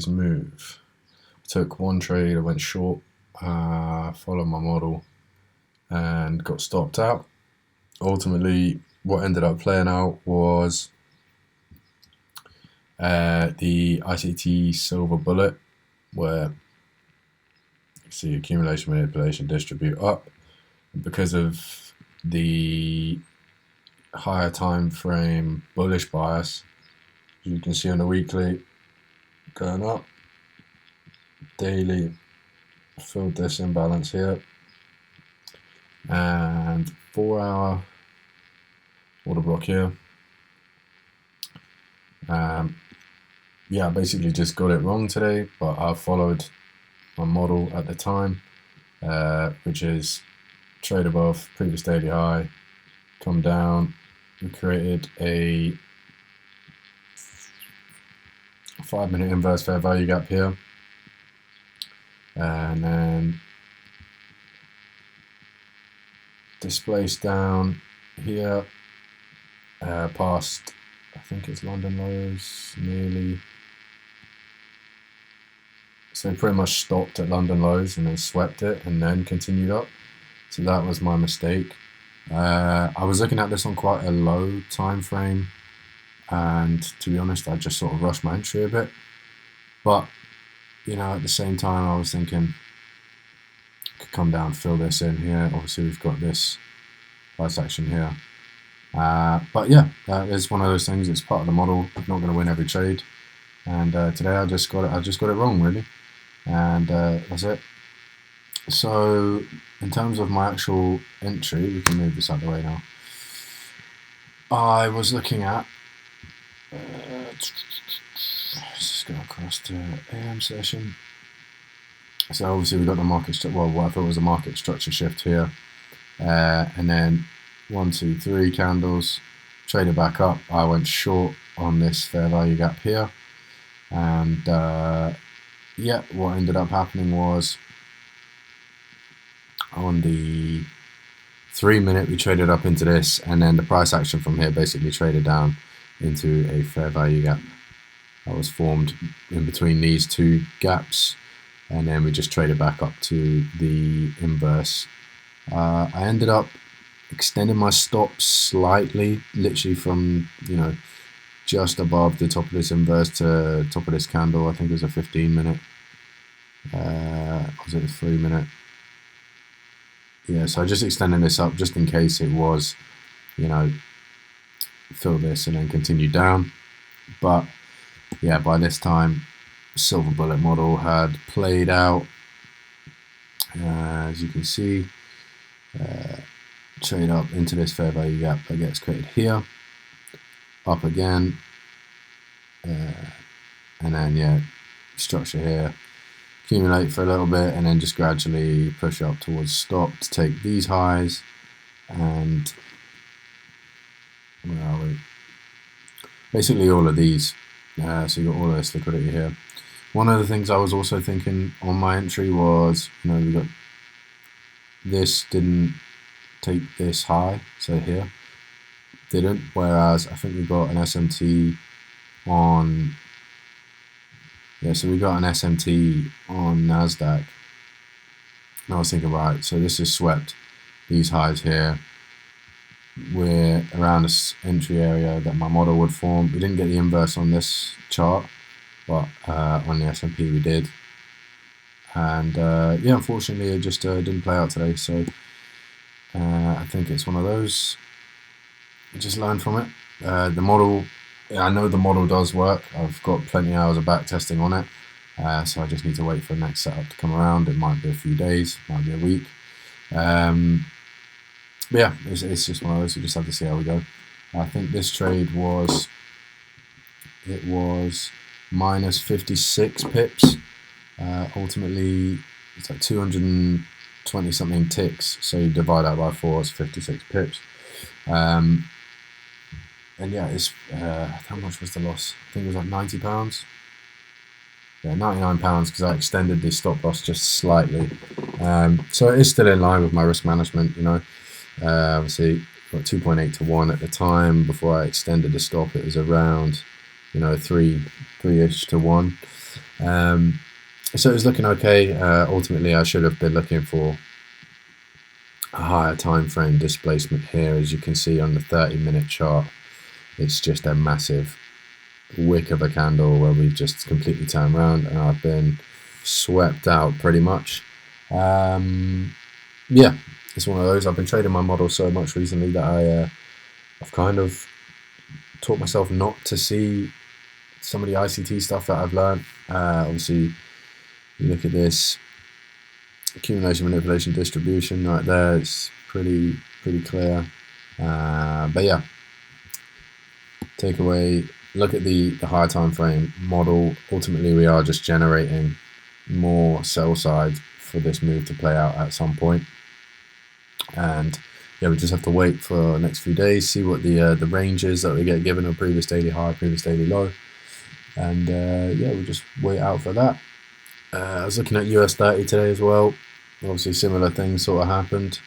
today's move. Took one trade, I went short, followed my model, and got stopped out. Ultimately, what ended up playing out was the ICT silver bullet, where you see accumulation, manipulation, distribute up. Because of the higher time frame bullish bias, as you can see on the weekly, going up, daily, filled this imbalance here, and 4 hour order block here. Yeah, I basically just got it wrong today, but I followed my model at the time, which is trade above previous daily high, come down. We created a 5-minute inverse fair value gap here, and then displaced down here past, I think it's London lows nearly. So pretty much stopped at London lows and then swept it and then continued up. So that was my mistake. I was looking at this on quite a low time frame, and to be honest, I just sort of rushed my entry a bit. But you know, at the same time, I was thinking I could come down, fill this in here. Obviously, we've got this price action here. But yeah, that is one of those things. It's part of the model. I'm not going to win every trade, and today I just got it wrong, really, and that's it. So in terms of my actual entry, we can move this out of the way now. I was looking at let's just go across to AM session. So obviously we got the market structure. Well, what I thought was a market structure shift here, and then 1, 2, 3 candles, traded back up. I went short on this fair value gap here, and yeah, what ended up happening was on the 3-minute we traded up into this, and then the price action from here basically traded down into a fair value gap that was formed in between these two gaps, and then we just traded back up to the inverse. I ended up extending my stop slightly, literally from, you know, just above the top of this inverse to top of this candle. I think it was a 15-minute. Was it a 3-minute? Yeah, so just extending this up just in case it was, you know, fill this and then continue down. But yeah, by this time, silver bullet model had played out. As you can see, trade up into this fair value gap that gets created here, up again, and then yeah, structure here, accumulate for a little bit, and then just gradually push up towards stop to take these highs. And where are we? Basically all of these. So you got all of this liquidity here. One of the things I was also thinking on my entry was, you know, we got this didn't take this high, so here didn't, whereas I think we got an SMT on, yeah, so we got an SMT on NASDAQ, and I was thinking, right, so this is swept these highs here, we're around this entry area that my model would form. We didn't get the inverse on this chart, but on the S&P we did, and yeah, unfortunately it just didn't play out today. So I think it's one of those. Just learn from it. The model, I know the model does work. I've got plenty of hours of back testing on it, so I just need to wait for the next setup to come around. It might be a few days, might be a week. But yeah, it's just one of those. You just have to see how we go. I think this trade was, it was minus 56 pips. Ultimately, it's like 220 something ticks. So you divide that by 4, it's 56 pips. And yeah, it's how much was the loss? I think it was like £90. Yeah, £99 because I extended the stop loss just slightly. So it is still in line with my risk management, you know. Obviously got 2.8 to 1 at the time. Before I extended the stop, it was around, you know, 3-ish to 1. So it was looking okay. Ultimately, I should have been looking for a higher time frame displacement here. As you can see on the 30-minute chart, it's just a massive wick of a candle where we've just completely turned around, and I've been swept out pretty much. Yeah, it's one of those. I've been trading my model so much recently that I've kind of taught myself not to see some of the ICT stuff that I've learned. Obviously, you look at this accumulation, manipulation, distribution right there. It's pretty clear. But yeah, take away. Look at the higher time frame model. Ultimately, we are just generating more sell side for this move to play out at some point. And yeah, we just have to wait for the next few days, see what the range is that we get given, a previous daily high, previous daily low, and yeah, we'll just wait out for that. I was looking at US30 today as well. Obviously, similar things sort of happened.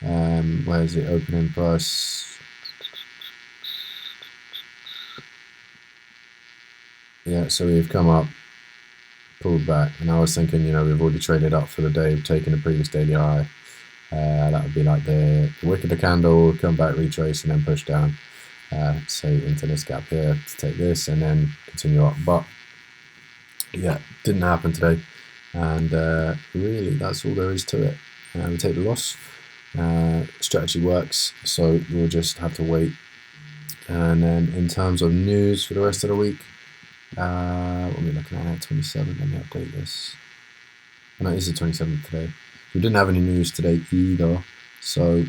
Where's the opening price? Yeah, so we've come up, pulled back, and I was thinking, you know, we've already traded up for the day, we've taken a previous daily high. That would be like the wick of the candle, come back, retrace, and then push down, say into this gap here to take this, and then continue up. But yeah, didn't happen today, and really that's all there is to it. We take the loss. Strategy works, so we'll just have to wait. And then in terms of news for the rest of the week, what are we looking at? 27. Let me update this. Oh, no, it is the 27th today. We didn't have any news today either, so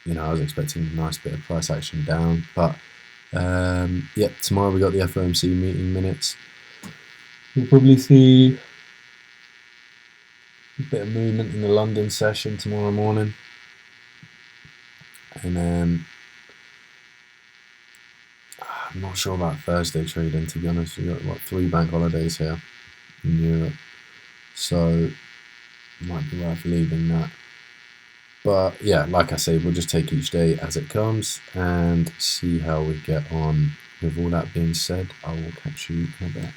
you know I was expecting a nice bit of price action down. But yeah, tomorrow we got the FOMC meeting minutes. We'll probably see a bit of movement in the London session tomorrow morning, and then I'm not sure about Thursday trading, to be honest. We've got 3 bank holidays here in Europe, so it might be worth leaving that. But yeah, like I say, we'll just take each day as it comes and see how we get on. With all that being said, I will catch you in a bit.